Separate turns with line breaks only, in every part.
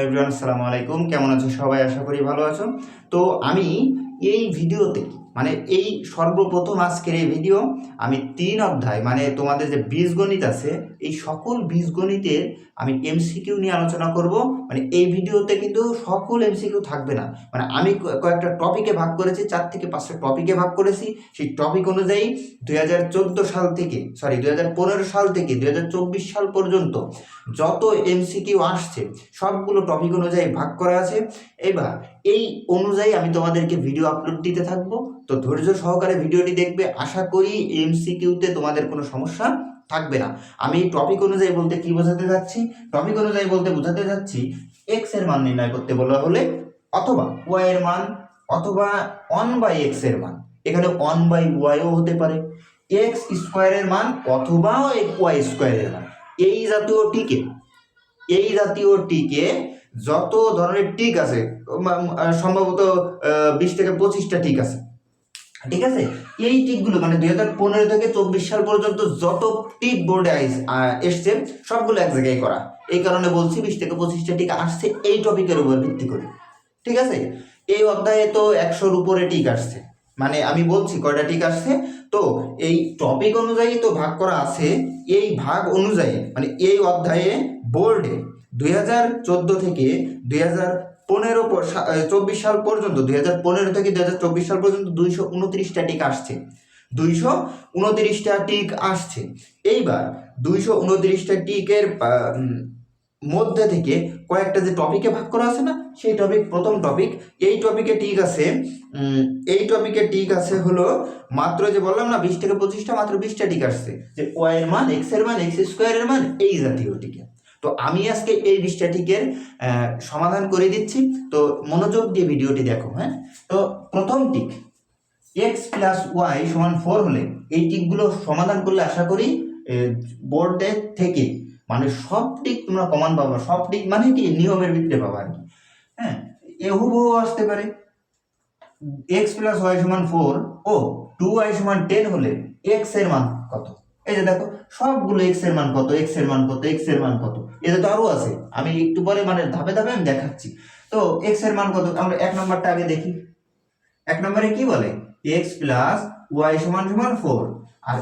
Everyone, আসসালামু আলাইকুম। কেমন আছো সবাই? আশা করি ভালো আছো। তো আমি এই ভিডিওতে এই সর্বপ্রথম আজকের এই ভিডিও আমি 3 অধ্যায় তোমাদের যে বীজগণিত আছে এই সকল বীজগণিতের আমি এমসিকিউ নিয়ে আলোচনা করব। এই ভিডিওতে কিন্তু সকল এমসিকিউ থাকবে না, আমি কয়েকটা টপিকে ভাগ করেছি, 4 থেকে 5টা টপিকে ভাগ করেছি। সেই টপিক অনুযায়ী 2014 সাল থেকে 2015 সাল থেকে 2024 সাল পর্যন্ত যত এমসিকিউ আসছে সবগুলো টপিক অনুযায়ী ভাগ করা আছে। এবার এই অনুযায়ী আমি তোমাদেরকে ভিডিও আপলোড দিতে থাকবো, তো ধৈর্য সহকারে ভিডিওটি দেখবে। আশা করি এমসিকিউতে তোমাদের কোনো সমস্যা থাকবে না। আমি টপিক অনুযায়ী বলতে কি বোঝাতে যাচ্ছি, টপিক অনুযায়ী বলতে বোঝাতে যাচ্ছি এক্স এর মান নির্ণয় করতে বলা হলে অথবা ওয়াই এর মান অথবা 1/x এর মান, এখানে 1/y ও হতে পারে, এক্স স্কোয়ারের মান অথবা ওয়াই স্কোয়ারের মান, এই জাতীয় টিকে যত ধরনের টিক আছে সম্ভবত 20 থেকে 25টা টিক আছে, ঠিক আছে। এই টিকগুলো 2015 থেকে 24 সাল পর্যন্ত যত টিক বোর্ডে এসছে সবগুলো এক জায়গায় করা। এই কারণে বলছি 20 থেকে 25টা টিক আসছে এই টপিকের উপর ভিত্তি করে, ঠিক আছে। এই অধ্যায়ে তো 100-র উপরে টিক আসছে, আমি বলছি কয়টা টিক আসছে। তো এই টপিক অনুযায়ী তো ভাগ করা আছে, এই ভাগ অনুযায়ী এই অধ্যায়ে বোর্ডে 2014 থেকে 2024 সাল পর্যন্ত 2015 থেকে 2024 সাল পর্যন্ত 229টা টিক আসছে, 229টা টিক আসছে। এইবার 229টা টিকের মধ্যে থেকে কয়েকটা যে টপিকে ভাগ করা আছে না, সেই টপিক প্রথম টপিক, এই টপিকে টিক আছে হলো মাত্র যে বললাম না 20 থেকে 25টা, মাত্র 20টা টিক আসছে, যে ওয়াই এর মান, এক্স এর মান, এক্স স্কোয়ারের মান, এই জাতীয় টিকে। তো আমি আজকে এই 20টা টিকের সমাধান করে দিচ্ছি, তো মনোযোগ দিয়ে ভিডিওটি দেখো। হ্যাঁ, তো প্রথম টিক এক্স প্লাস ওয়াই সমান 4 হলে এই টিকগুলো সমাধান করলে আশা করি বোর্ডে থেকে সব টিক তোমরা কমন পাবা। সব টিক কি নিয়মের ভিতরে পাবা আর কি। হ্যাঁ, হুবহু আসতে পারে এক্স প্লাস ওয়াই সমান 4 ও 2y সমান 10 হলে এক্স এর মান কত। এই যে দেখো সবগুলো এক্স এর মান কত, এক্স এর মান কত, এক্স এর মান কত, এতে তো আরো আছে, আমি একটু পরে ধাপে ধাপে আমি দেখাচ্ছি। তো এক্স এর মান কত, আমরা 1 নম্বরটা আগে দেখি। 1 নম্বরে কি বলে, এক্স প্লাস ওয়াই সমান 4 আর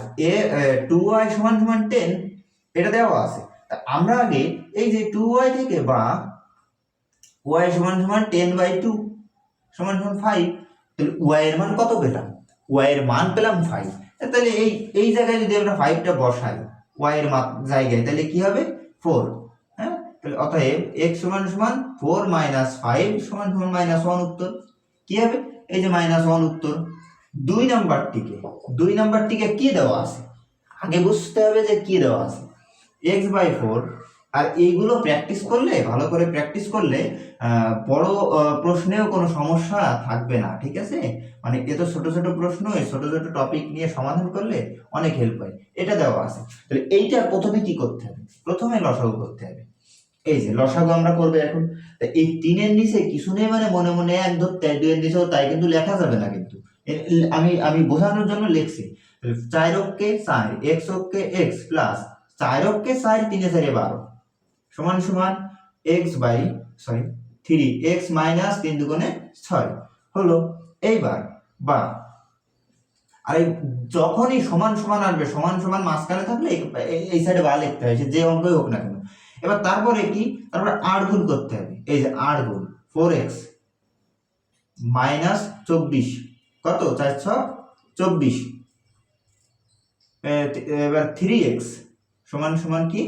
2y সমান 10, এটা দেওয়া আছে। তা আমরা আগে এই যে 2y থেকে বা y সমান 10/2 সমান 5, তাহলে y এর মান কত পেলাম, y এর মান পেলাম 5। তাহলে এই জায়গায় যদি আমরা 5টা বসাই y এর জায়গায়, তাহলে কি হবে 4। হ্যাঁ, তাহলে অতএব x সমান 4 - 5 সমান -1 উত্তর। কি হবে, এই যে -1 উত্তর। 2 নাম্বারটিকে কি দেওয়া আছে, আগে বুঝতে হবে যে কি দেওয়া আছে, x/4। আর এইগুলো প্র্যাকটিস করলে, ভালো করে প্র্যাকটিস করলে বড় প্রশ্নেও কোনো সমস্যা থাকবে না, ঠিক আছে। এত ছোট ছোট প্রশ্ন, ছোট ছোট টপিক নিয়ে সমাধান করলে অনেক হেল্প হয়। এটা দেওয়া আছে, তাহলে এইটার প্রথমে কি করতে হবে, প্রথমে লসাগু করতে হবে। এই যে লসাগু আমরা করবো এখন। এই 3-এর নিচে কিছু নেই, মনে মনে 1 ধরতে, 2-এর নিচেও তাই, কিন্তু লেখা যাবে না। কিন্তু আমি বোঝানোর জন্য লিখছি। 4 অক্ষে 4, x অক্ষে x প্লাস 4 অক্ষে 4, 3 4 12 সমান সমান x 3x মাইনাস 3 দুগুণে 6 হলো। এইবার বা আর যখনই সমান সমান আসবে, সমান সমান মাঝখানে থাকলে এই সাইডে বা লিখতে হয়, যে অঙ্কই হোক না কেন। এবার তারপরে কি, তারপরে 8 গুণ করতে হবে। এই যে 8 গুণ 4x মাইনাস 24 কত, 4 6 24। এবার 3x সমান সমান কি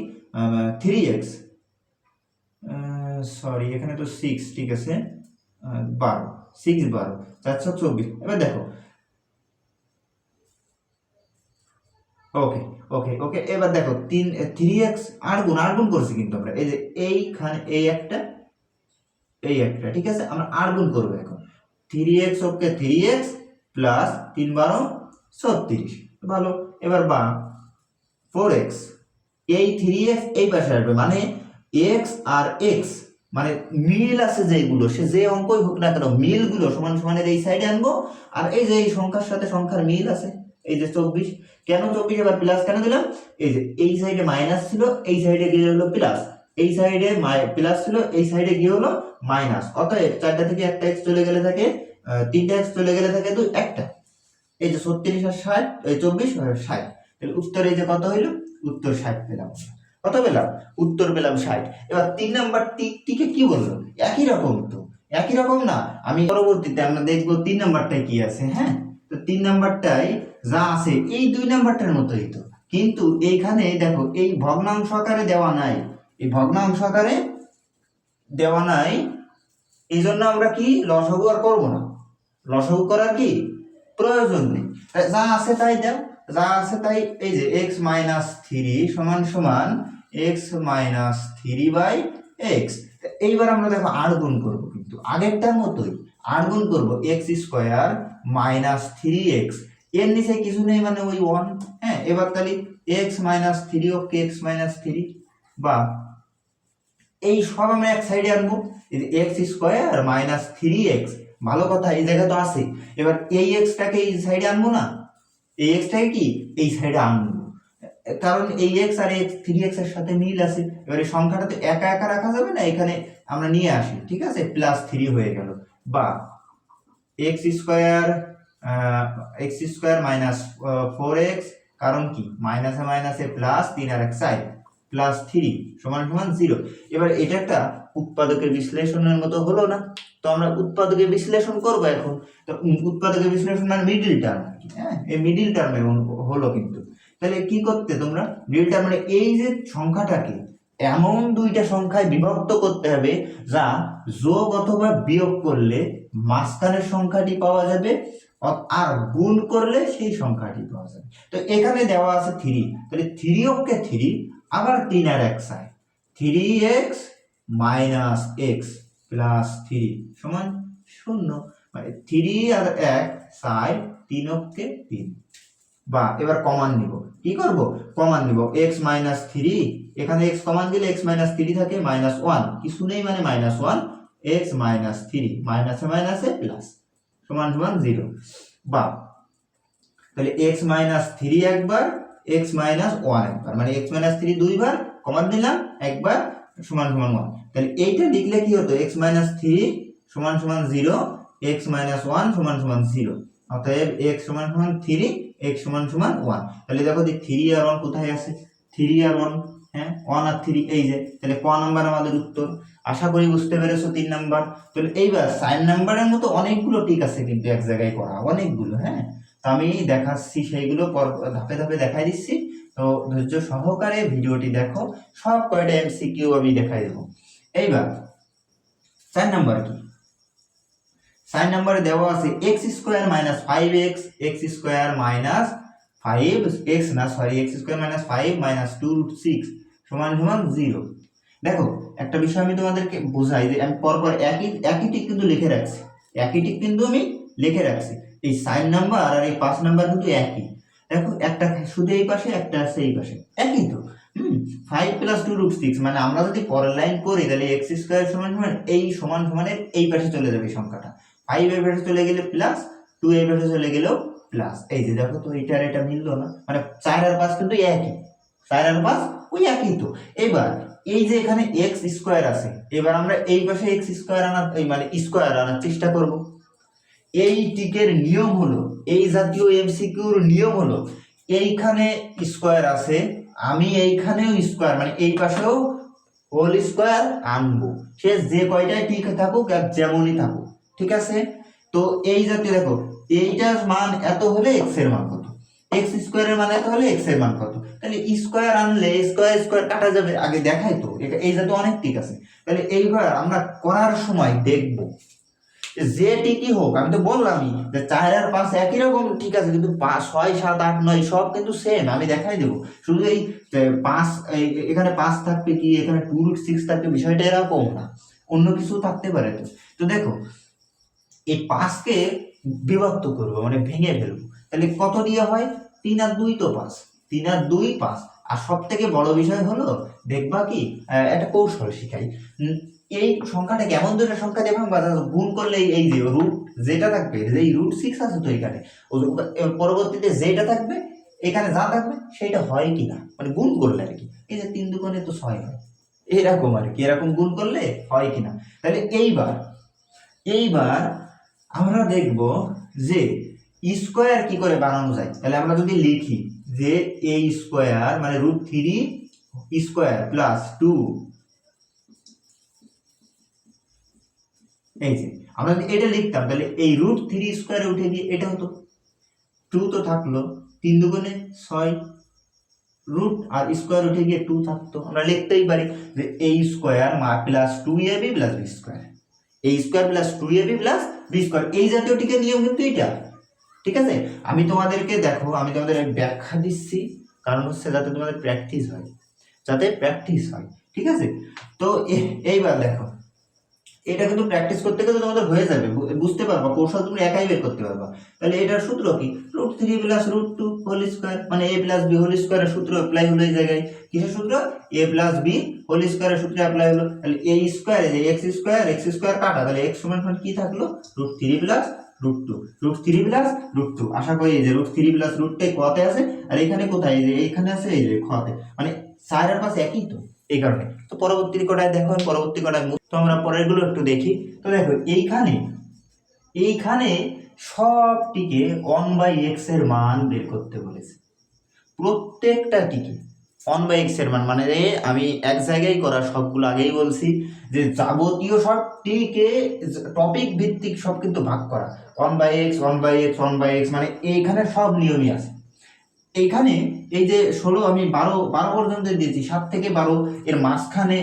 3x, সরি এখানে তো 6, ঠিক আছে 12, 6 12 4 6 24। এবার দেখো ওকে ওকে ওকে, এবার দেখো 3x 8 গুণ করছি কিন্তু আমরা, এই যে এইখানে এই একটা ঠিক আছে, আমরা 8 গুণ করবো এখন। 3x ওকে 3x প্লাস 3 12 36, ভালো। এবার বা 4x, এই 3x এই পাশে আসবে, x আর x মিল আছে যেগুলো, সে যে অঙ্কই হোক না কেন, মিলগুলো সমান সমানের এই সাইডে আনবো। আর এই যে এই সংখ্যার সাথে সংখ্যার মিল আছে, এই যে 24, কেন 24 এবার প্লাস কেন দিলাম, এই যে এই সাইডে মাইনাস ছিল, এই সাইডে গিয়ে হলো প্লাস, এই সাইডে প্লাস ছিল, এই সাইডে কি হলো মাইনাস। অতএব 4টা থেকে একটা এক্স চলে গেলে থাকে 3টা এক্স চলে গেলে থাকে একটা। এই যে 36 আর 60, এই 24 আর 60, তাহলে উত্তর এই যে কত হইলো, উত্তর 60 পেলাম। কত পেলাম, উত্তর পেলাম 60। এবার 3 নাম্বার টিকে কি বললো, একই রকম তো, একই রকম না। আমি পরবর্তীতে আমরা দেখবো 3 নাম্বারটায় কি আছে। হ্যাঁ, তো 3 নাম্বারটায় যা আছে এই 2 নাম্বারটার মতোই তো, কিন্তু এইখানে দেখো এই ভগ্নাংশ আকারে দেওয়া নাই, এই ভগ্নাংশ আকারে দেওয়া নাই, এই জন্য আমরা কি লসাগু আর করবো না, লসাগু করার কি প্রয়োজন নেই, যা আছে তাই দাও, যা আছে তাই। এই যে x মাইনাস 3 সমান সমান x মাইনাস 3/x। এইবার আমরা দেখো আর গুণ করবো, কিন্তু আগেরটার মতোই আর গুণ করবো, x স্কোয়ার মাইনাস 3x, এর নিচে কিছু নেই মানে ওই 1। হ্যাঁ, এবার তাহলে x মাইনাস 3 ওকে x মাইনাস 3, বা এই সব আমরা এক সাইডে আনবো, x স্কোয়ার মাইনাস 3x, ভালো কথা এই জায়গায় তো আছে। এবার এই এক্সটাকে এই সাইডে আনবো না, এই এক্সটাকে কি এই সাইডে আনবো, কারণ এই এক্স আর এক্স 3x এর সাথে মিল আছে। এবার এই সংখ্যাটা তো একা একা রাখা যাবে না, এখানে আমরা নিয়ে আসি, ঠিক আছে, প্লাস 3 হয়ে গেল, বা এক্স স্কোয়ার মাইনাস 4x, কারণ কি মাইনাসে মাইনাসে প্লাস, 3 আর 1 4 প্লাস 3 সমান সমান 0। এবার এটা একটা উৎপাদকের বিশ্লেষণের মতো হলো না, তো আমরা উৎপাদকের বিশ্লেষণ করব এখন। তো উৎপাদকের বিশ্লেষণ মানে মিডিল টার্ম, হ্যাঁ, এই মিডিল টার্মে হলো। কিন্তু তাহলে কি করতে তোমরা, মিডিল টার্ম মানে এই যে সংখ্যাটাকে এমন দুইটা সংখ্যায় বিভক্ত করতে হবে যা যোগ অথবা বিয়োগ করলে মাঝখানের সংখ্যাটি পাওয়া যাবে, আর গুণ করলে সেই সংখ্যাটি পাওয়া যাবে। তো এখানে দেওয়া আছে 3, তাহলে 3 ওকে 3, আবার 3 আর 1 চাই, 3x মাইনাস x প্লাস 3 সমান 0, মানে 3 আর 1 চাই, 3 ওকে 3। বা এবার কমান নিব, কি করব, কমান নিব, x মাইনাস 3, এখানে x কমান দিলে x মাইনাস 3 থাকে, মাইনাস 1 কিছু নেই মানে মাইনাস 1, x মাইনাস 3 মাইনাসে মাইনাসে প্লাস সমান সমান 0। বা তাহলে x মাইনাস 3 একবার, x মাইনাস 1 একবার, মানে x মাইনাস 3 দুইবার, কমান দিলাম একবার, সমান সমান 1। তাহলে এইটা লিখলে কি হতো, x মাইনাস 3 সমান সমান 0, x মাইনাস 1 সমান সমান 0। অতএব x সমান সমান 3, x সমান সমান 1। তাহলে দেখো যে 3 আর 1 কোথায় আছে, 3 আর 1, হ্যাঁ 1 আর 3 এই যে, তাহলে ক নাম্বার আমাদের উত্তর। আশা করি বুঝতে পেরেছো 3 নাম্বার। তাহলে এইবার 4 নাম্বারের মতো অনেকগুলো ঠিক আছে কিন্তু এক জায়গায় করা, অনেকগুলো। হ্যাঁ, তো আমি দেখাচ্ছি সেইগুলো ধাপে ধাপে দেখাই দিচ্ছি, তো ধৈর্য সহকারে ভিডিওটি দেখো, সব কয়টা এমসিকিউ আমি দেখাই দেবো। এইবার 4 নাম্বার কি, 4 নম্বরে দেওয়া আছে x square minus 5x, x square minus 5x না sorry x square minus 5 minus 2 root 6 সমান সমান 0। দেখো একটা বিষয় আমি তোমাদেরকে বোঝাই, যে আমি পরপর একই টিক কিন্তু লিখে রাখছি, একই টিক কিন্তু আমি লিখে রাখছি। এই 4 নাম্বার আর এই 5 নাম্বার কিন্তু একই। দেখো একটা শুধু এই পাশে, একটা আছে এই পাশে, একই তো। 5 প্লাস 2 রুট 6, মানে আমরা যদি পরের লাইন করি তাহলে x স্কয়ার সমান সমান এই সমান সমানের এই পাশে চলে যাবে সংখ্যাটা, 5 এর পাশে চলে গেলে প্লাস, 2 এর পাশে চলে গেলেও প্লাস। এই যে দেখো তো এইটার এটা মিললো না, মানে 4 আর 5 কিন্তু একই, 4 আর 5 ওই একই তো। এবার এই যে এখানে x স্কয়ার আছে, এবার আমরা এই পাশে x স্কয়ার আনার মানে স্কয়ার আনার চেষ্টা করব। এই টিকের নিয়ম হলো, এই জাতীয় এমসিকিউর নিয়ম হলো, এইখানে স্কয়ার আছে, আমি এইখানেও স্কয়ার মানে এই পাশেও হোল স্কয়ার আনবো, সে যে কয়টাই ঠিক থাকুক আর যেমনই থাকুক, ঠিক আছে। তো এই জাতীয় দেখো এইটার মান এত হলে x এর মান কত, x স্কয়ারের মান এত হলে x এর মান কত, তাহলে স্কয়ার আনলে স্কয়ার স্কয়ার কাটা যাবে, আগে দেখাই তো এই জাতীয় অনেক ঠিক আছে। তাহলে এইবার আমরা করার সময় দেখবো যে টিকই হোক, আমি তো বললামই যে 4 আর 5 একই রকম ঠিক আছে, কিন্তু 5 6 7 8 9 সব কিন্তু সেম, আমি দেখাই দেবো। শুধু এই 5 এখানে 5 থাকবে কি, এখানে 2 রুট 6 থাকবে, বিষয়টা এরকম না, অন্য কিছু থাকতে পারে। তো দেখো এই 5 কে বিভক্ত করবো মানে ভেঙে ফেলবো, তাহলে কত দিয়ে হয়, 3 আর 2 তো 5, 3 আর 2 5। আর সব থেকে বড় বিষয় হলো দেখবা কি, একটা কৌশল শিখাই, এই সংখ্যাটা কেমন দুটো সংখ্যা দিয়ে ভাঙবা, গুণ করলে এই যে রুট যেটা থাকবে, যে রুট 6 আছে তো এখানে, পরবর্তীতে যেটা থাকবে এখানে যা থাকবে সেটা হয় কিনা, মানে গুণ করলে আর কি। এই যে 3 দুগুণে তো 6 হয়, এরকম আর কি, এরকম গুণ করলে হয় কিনা। তাহলে এইবার এইবার আমরা দেখব যে স্কোয়ার কি করে বানানো যায়। তাহলে আমরা যদি লিখি যে এ স্কোয়ার মানে √3 স্কোয়ার প্লাস 2, এই যে আমরা যদি এটা লিখতাম তাহলে এই √3 স্কোয়ারে উঠে গিয়ে এটা হতো 2 তো থাকলো, 3 দুগুণে 6, রুট আর স্কোয়ার উঠে গিয়ে 2 থাকতো। আমরা লিখতেই পারি যে a square plus 2ab plus b square, a square plus 2ab plus b square, এই জাতীয়টিকে নিয়ম কিন্তু এটা। ঠিক আছে, আমি তোমাদেরকে দেখো, আমি তোমাদের ব্যাখ্যা দিচ্ছি, কারণ হচ্ছে যাতে তোমাদের প্র্যাকটিস হয়, যাতে প্র্যাকটিস হয়। ঠিক আছে, তো এইবার দেখো, এটা কিন্তু প্র্যাকটিস করতে গেলে তোমাদের হয়ে যাবে, বুঝতে পারবা, কৌশল তুমি একাই বের করতে পারবা। তাহলে এটার সূত্র কি, √3 প্লাস √2 হোল স্কোয়ার, মানে a প্লাস b হোল স্কোয়ারের সূত্র অ্যাপ্লাই হলো এই জায়গায়। কিসের সূত্র, a প্লাস b হোল স্কোয়ারের সূত্র অ্যাপ্লাই হলো। তাহলে a স্কোয়ার, এই যে x স্কোয়ার কাটা, তাহলে x সমান কি থাকলো, √3 প্লাস √2, √3 প্লাস √2। আশা করি এই যে √3 প্লাস √2 কতে আছে, আর এখানে কোথায়, এই যে এইখানে আছে, এই যে খতে, মানে 4 এর পাশে একই, তো এই কারণে। তো পরবর্তী কটায় দেখো, পরবর্তী কটায় তো আমরা পরের গুলো একটু দেখি। তো দেখো এইখানে সবটিকে 1/x এর মান বের করতে বলেছে, প্রত্যেকটা টিকে 1/x এর মান, মানে আমি এক জায়গায় করা সবগুলো আগেই বলছি যে যাবতীয় সব টিকে টপিক ভিত্তিক সব কিন্তু ভাগ করা, 1/x 1/x 1/x, মানে এইখানে সব নিয়মই আছে। এইখানে এই যে 16 আমি 12 পর্যন্ত দিয়েছি, 7 থেকে 12, এর মাঝখানে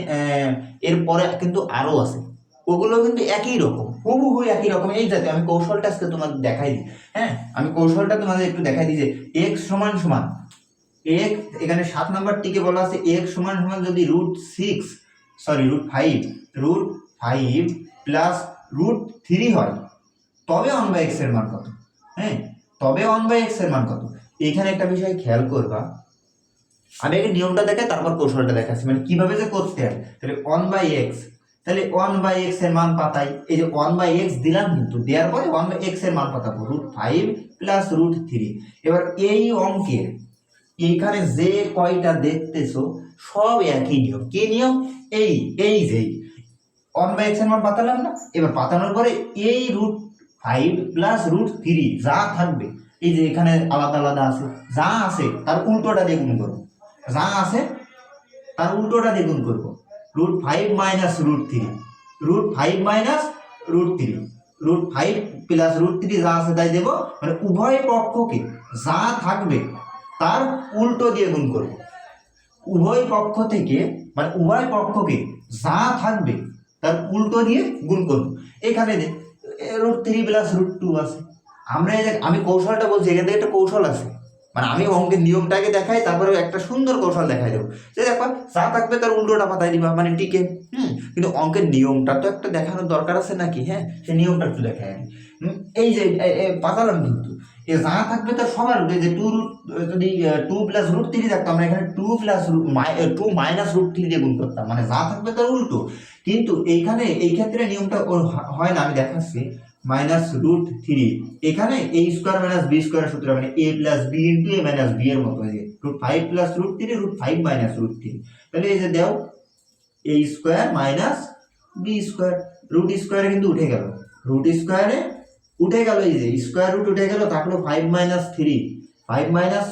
এরপরে কিন্তু আরো আছে, ওগুলো কিন্তু একই রকম, হুবহু একই রকম। এই যাতে আমি কৌশলটা আজকে তোমাদের দেখাই দিই। হ্যাঁ, আমি কৌশলটা তোমাদের একটু দেখাই দিই যে x সমান সমান x, এখানে 7 নাম্বারটিকে বলা আছে x সমান সমান যদি √5 প্লাস √3 হয়, তবে 1/x এর মান কত। হ্যাঁ, তবে 1/x এর মান কত। এখানে একটা বিষয় খেয়াল করবা, আমি আগে নিয়মটা দেখাই তারপর কৌশলটা দেখাচ্ছি, মানে কিভাবে যে করতে হয়। তাহলে 1/x, তাহলে 1/x এর মান পাতাই, এই যে 1/x দিলাম, কিন্তু দেওয়ার পরে 1/x এর মান পাতাবো √5 প্লাস √3। এবার এই অঙ্কের এইখানে যে কয়টা দেখতেছো সব একই নিয়ম। কি নিয়ম, এই যে 1/x এর মান পাতালাম না, এবার পাতানোর পরে এই √5 প্লাস √3 যা থাকবে, এই যে এখানে আলাদা আলাদা আছে, যা আছে তার উল্টোটা দিয়ে গুণ করবো, যা আছে তার উল্টোটা দিয়ে গুণ করবো, √5 মাইনাস √3, √5 মাইনাস √3, √5 প্লাস √3 যা আছে তাই দেবো, মানে উভয় পক্ষকে যা থাকবে তার উল্টো দিয়ে গুণ করবো, উভয় পক্ষ থেকে, মানে উভয় পক্ষকে যা থাকবে তার উল্টো দিয়ে গুণ করবো। এখানে √3 প্লাস √2 আছে, আমরা আমি কৌশলটা বলছি, এখান থেকে একটা কৌশল আছে, মানে আমি অঙ্কের নিয়মটাকে দেখাই, তারপরে একটা সুন্দর কৌশল দেখাই দেবো যে দেখো যা থাকবে তার উল্টোটা পাতাই দিবা, মানে টিকে। কিন্তু অঙ্কের নিয়মটা তো একটা দেখানোর দরকার আছে নাকি, হ্যাঁ, সেই নিয়মটা একটু দেখাই আমি। এই যে পাতালাম, কিন্তু এ যা থাকবে তার সবার উল্টো, যে 2 যদি 2 প্লাস √3 থাকতো, আমরা এখানে 2 প্লাস 2 মাইনাস √3 দিয়ে গুণ করতাম, মানে যা থাকবে তার উল্টো। কিন্তু এইখানে এই ক্ষেত্রে নিয়মটা হয় না, আমি দেখাচ্ছি। মাইনাস √3, এখানে a স্কোয়ার মাইনাস b স্কোয়ারের সূত্র, মানে a plus b into a minus b এর মতো, যে √5 প্লাস √3 √5 মাইনাস √3। তাহলে এই যে দেও a square minus b square, root স্কোয়ারে কিন্তু উঠে গেল, রুট স্কোয়ারে উঠে গেল, এই যে স্কোয়ার রুট উঠে গেল, থাকলো 5 মাইনাস 3, 5 মাইনাস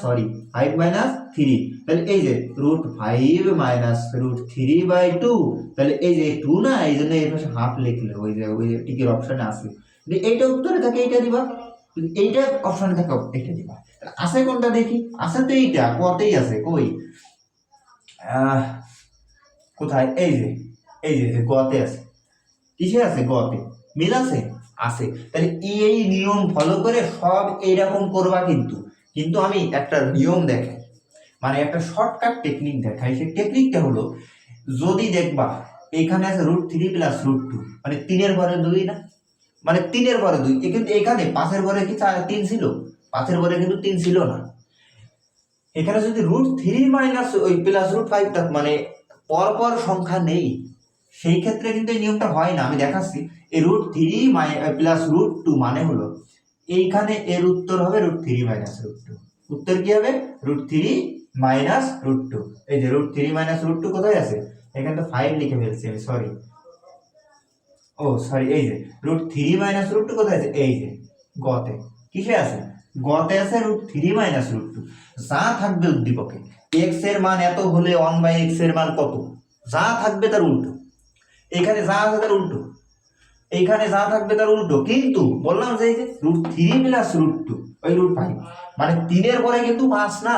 3। তাহলে এই যে √5 মাইনাস √3/2, তাহলে এই যে 2 না, এই জন্য এই পাশে হাফ লিখলে, ওই যে টিকের অপশনে আছে, যদি এইটা উত্তরে থাকে এইটা দিবা, যদি এইটা অপশনে থাকে এইটা দিবা। আছে কোনটা দেখি, আছে তো এইটা, কতেই আছে, কই কোথায়, এই যে গতে আছে, কিসে আছে, গতে, মিল আছে, আছে। তাহলে এই নিয়ম ফলো করে সব এইরকম করবা, কিন্তু আমি একটা নিয়ম দেখাই, মানে একটা শর্টকাট টেকনিক দেখাই। সেই টেকনিকটা হলো, যদি দেখবা এইখানে আছে √3 প্লাস √2, মানে 3 এর ঘরে 2 না, মানে 3 এর ঘরে 2, কিন্তু এখানে 5 এর ঘরে কি 3 ছিল, 5 এর ঘরে কিন্তু 3 ছিল না। এখানে যদি √3 মাইনাস ওই প্লাস √5 থাক, মানে পরপর সংখ্যা নেই, সেই ক্ষেত্রে কিন্তু এই নিয়মটা হয় না। আমি দেখাচ্ছি, এই √3 প্লাস √2 মানে হলো এইখানে এর উত্তর হবে √3 মাইনাস √2, উত্তর কি হবে √3 মাইনাস √2। এই যে √3 মাইনাস √2 কোথায় আছে, এখানে তো 5 লিখে ফেলছি আমি, সরি, ও সরি, এই যে √3 - √2 কোথায় আছে, এই যে গতে, কিসে আছে, গতে আছে √3 - √2। যা থাকবে উদ্দীপকে, x এর মান এত হলে 1/x এর মান কত, যা থাকবে তার উল্টো, এখানে যা আছে তার উল্টো, এইখানে যা থাকবে তার উল্টো। কিন্তু বললাম যে এই যে √3 + √2 ওই √5, মানে 3 এর পরে কিন্তু 5 না,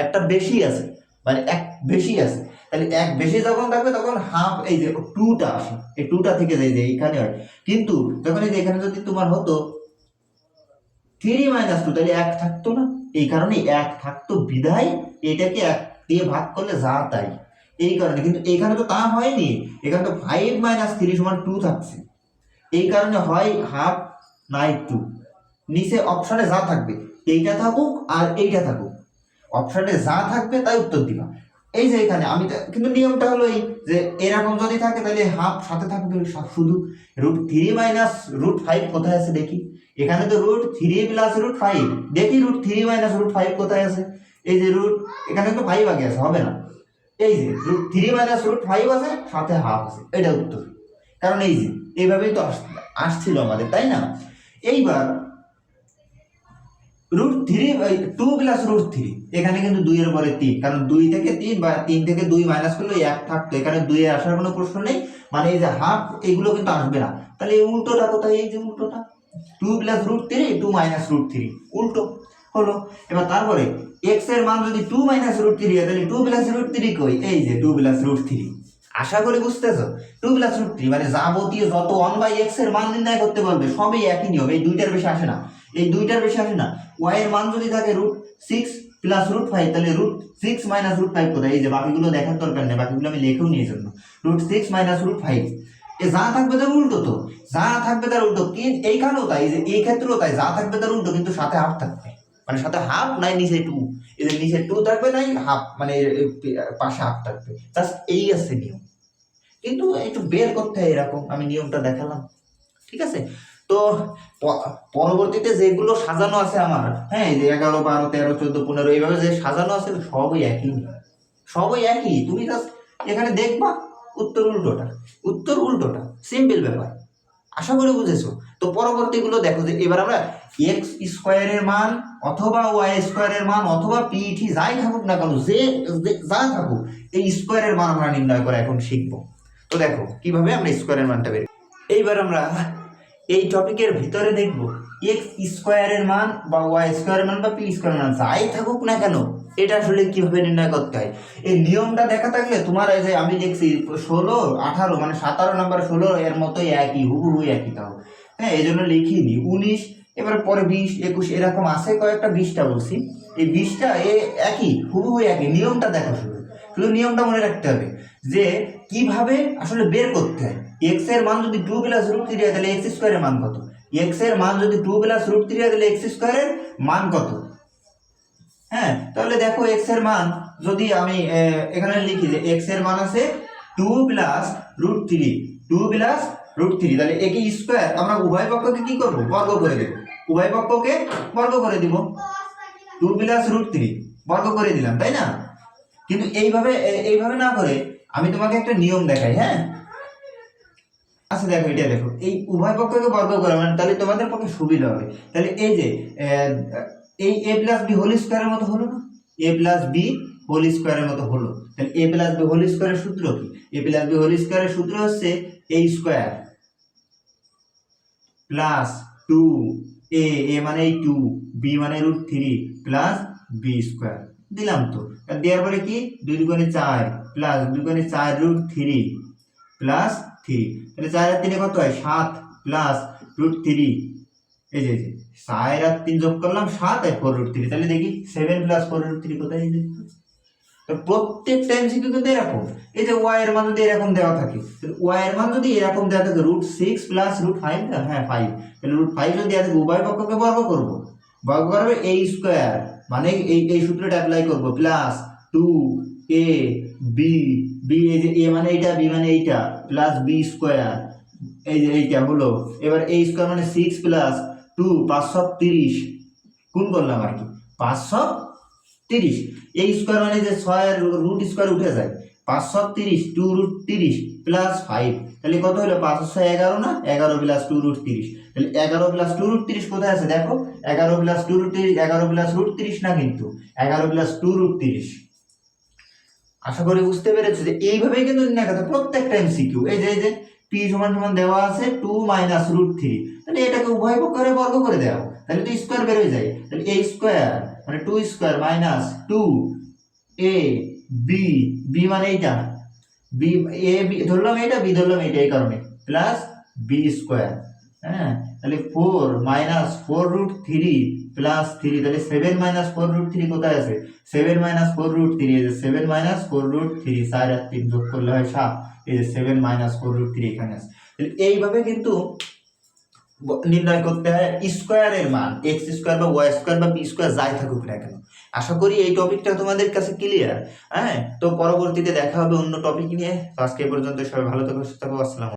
একটা বেশি আছে, মানে এক বেশি আছে। তাহলে এক বেশি যখন থাকবে তখন হাফ, এই যে 2টা আসে, এই 2টা থেকে যায় যে এইখানে হয়। কিন্তু যখন এই যে এখানে যদি তোমার হতো 3 - 2, তাহলে 1 থাকতো না, এই কারণে 1 থাকতো বিধায় এটাকে 1 দিয়ে ভাগ করলে যা তাই, এই কারণে। কিন্তু এখানে তো তা হয়নি, এখানে তো 5 - 3 = 2 থাকছে, এই কারণে হয় হাফ নাই 2। নিচে অপশনে যা থাকবে এইটা থাকুক আর এইটা থাকুক, অপশনে যা থাকবে তাই উত্তর দিবা। এই যে এখানে আমি কিন্তু নিয়মটা হলো এই যে এরকম যদি থাকে তাহলে হাফ সাথে থাকবে শুধু। √3 - √5 কোথায় আছে দেখি, এখানে তো √3 + √5, দেখি √3 - √5 কোথায় আছে, এই যে এখানে তো 5 আগে আছে, হবে না, এই যে √3 - √5 আছে, সাথে হাফ আছে, এটা উত্তর। কারণ এই যে এইভাবেই তো আসছিল আমাদের, তাই না? এইবার √2 + √3, এখানে কিন্তু 2 এর পরে 3, কারণ 2 থেকে 3 বা 3 থেকে 2 মাইনাস করলে 1 থাকতো, এখানে 2 এর আসার কোনো প্রশ্ন নেই, মানে এই যে হাফ এগুলো কিন্তু আসবে না। তাহলে এই উল্টোটা কোথায়, এই যে উল্টোটা 2 + √3, 2 - √3, উল্টো হলো। এবার তারপরে x এর মান যদি 2 - √3 হয়, তাহলে 2 + √3 কই, এই যে 2 + √3। আশা করি বুঝতেছো, 2 + √3 মানে যাবতীয় যত 1/x এর মান নির্ণয় করতে পারবে সবই একই নিয়ম, এই দুইটার বেশি আসে না, এই দুইটার বেশি আসে না। y এর মান যদি থাকে √6 + √5, তাহলে √6 - √5 কোথায়, এই যে বাকিগুলো দেখার দরকার নেই, বাকিগুলো আমি লিখেও নিয়ে জন্য, √6 - √5, এ যা থাকবে তার উল্টো, তো যা থাকবে তার উল্টো কি, এইখানেও তাই, যে এই ক্ষেত্রেও তাই, যা থাকবে তার উল্টো, কিন্তু সাথে হাফ থাকবে, মানে সাথে হাফ নাই নিচে 2, এই যে নিচে 2 থাকবে নাই হাফ, মানে পাশে হাফ থাকবে, জাস্ট এই আছে নিয়ম। কিন্তু একটু বের করতে হয়, এরকম আমি নিয়মটা দেখালাম, ঠিক আছে? তো পরবর্তীতে যেগুলো সাজানো আছে আমার, হ্যাঁ, এই যে 11, 12, 13, 14, 15 এইভাবে যে সাজানো আছে সবই একই, সবই একই, তুমি জাস্ট এখানে দেখবা উত্তর উল্টোটা, উত্তর উল্টোটা, সিম্পল ব্যাপার। আশা করি বুঝেছো। তো পরবর্তীগুলো দেখো, যে এবার আমরা x² এর মান অথবা y² এর মান অথবা পিইটি যাই থাকুক না কেন, যে যা থাকুক, এই স্কোয়ারের মান আমরা নির্ণয় করা এখন শিখবো। তো দেখো কিভাবে আমরা স্কোয়ারের মানটা বের, এইবার আমরা এই টপিকের ভিতরে দেখব x² এর মান বা y² এর মান বা p² এর মান যাই থাকুক না কেন, এটা আসলে কিভাবে নির্ণয় করতে হয়। এই নিয়মটা দেখা থাকলে তোমার, এই যে আমি দেখছি 16, 18, মানে 17 নাম্বার 16 এর মতোই একই, হুবহু একই, তাও হ্যাঁ, এই জন্য লিখিনি 19, এবার পরে 20, 21 এরকম আছে কয়েকটা, 20টা বলছি, এই 20টা একই, হুবহু একই। নিয়মটা দেখো, শুধু শুধু নিয়মটা মনে রাখতে হবে যে কিভাবে আসলে বের করতে হয়। x এর মান যদি 2 + √3 হয়, তাহলে x² এর মান কত, x এর মান যদি 2 + √3 হয়, তাহলে x² এর মান কত। হ্যাঁ, তাহলে দেখো x এর মান যদি আমি এখানে লিখি যে x এর মান আছে 2 + √3, 2 + √3, তাহলে একে স্কয়ার, আমরা উভয় পক্ষকে কি করব, বর্গ করে দেব, উভয় পক্ষকে বর্গ করে দিব, 2 + √3 বর্গ করে দিলাম, তাই না? কিন্তু এইভাবে না করে আমি তোমাকে একটা নিয়ম দেখাই, হ্যাঁ। আচ্ছা দেখো, এটা দেখো, এই উভয় পক্ষকে বর্গ করা মানে তাহলে তোমাদের পক্ষে সুবিধা হবে। তাহলে এই যে এই a + b হোল স্কয়ারের মতো হলো না, a + b হোল স্কয়ারের মতো হলো। তাহলে a + b হোল স্কয়ারের সূত্র কি, a + b হোল স্কয়ারের সূত্র হচ্ছে a² প্লাস 2a, a মানে এই 2, b মানে √3 প্লাস b² দিলাম। তো দেওয়ার পরে কি 2 × 4 প্লাস 2 × 4 √3 প্লাস 3, তাহলে 4 আর 3 কত হয় 7 প্লাস √3, এই যে 4 আর 3 যোগ করলাম 7 আর 4 √3, তাহলে দেখি 7 + 4 √3 কোথায়, এই যে। তো প্রত্যেকটা এমসিকিউ কিন্তু এরকম, এই যে y এর মান যদি এরকম দেওয়া থাকে, তাহলে y এর মান যদি এরকম দেওয়া থাকে √6 + √5, হ্যাঁ 5, তাহলে √5 যদি দেওয়া থাকে, উভয় পক্ষকে বর্গ করব, বর্গ করবে a², মানে এই সূত্রটা অ্যাপ্লাই করব, প্লাস 2a b, এই যে a মানে এইটা, b মানে এইটা, প্লাস b², এই যে এইটা হলো। এবার a² মানে 6 + 2, 530 গুণ করলাম আর কি, 530, এই স্কয়ার মানে যে 6 এর √² উঠে যায়, 530 2√30 প্লাস 5, তাহলে কত হলো 511 না, 11 প্লাস 2√30, তাহলে 11 প্লাস 2√30 কোথায় আছে দেখো, 11 প্লাস 2√30, 11 প্লাস √30 না, কিন্তু 11 প্লাস 2√30। আশা করি বুঝতে পেরেছো যে এইভাবেই কিন্তু নির্ণয় করতে প্রত্যেকটা এমসিকিউ। এই যে p সমান সমান দেওয়া আছে 2 মাইনাস √3, তাহলে এটাকে উভয় পক্ষে বর্গ করে দাও, তাহলে তো স্কয়ার বের হয়ে যায়, তাহলে a স্কয়ার মানে 2 square minus 2 a b b মানে এইটা b a b ধরলাম, এটা b ধরলাম, এটা এই কারণে প্লাস b স্কয়ার। হ্যাঁ, তাহলে 4 মাইনাস 4√3 প্লাস 3, তাহলে 7 মাইনাস 4√3 কোথায় আছে, 7 মাইনাস 4√3, এই যে 7 মাইনাস 4√3, 4 আর 3 যোগ করলে হয় 7, এই যে 7 মাইনাস 4√3 এখানে আছে। তাহলে এইভাবে কিন্তু নির্ণয় করতে হয় স্কয়ারের মান, এক্স স্কয়ার বা ওয়াই স্কয়ার বা বি স্কয়ার যাই থাকুক না কেন। আশা করি এই টপিকটা তোমাদের কাছে ক্লিয়ার। হ্যাঁ, তো পরবর্তীতে দেখা হবে অন্য টপিক নিয়ে। আজকে পর্যন্ত সবাই ভালো থাকো, সুস্থ থাকো, আসসালাম।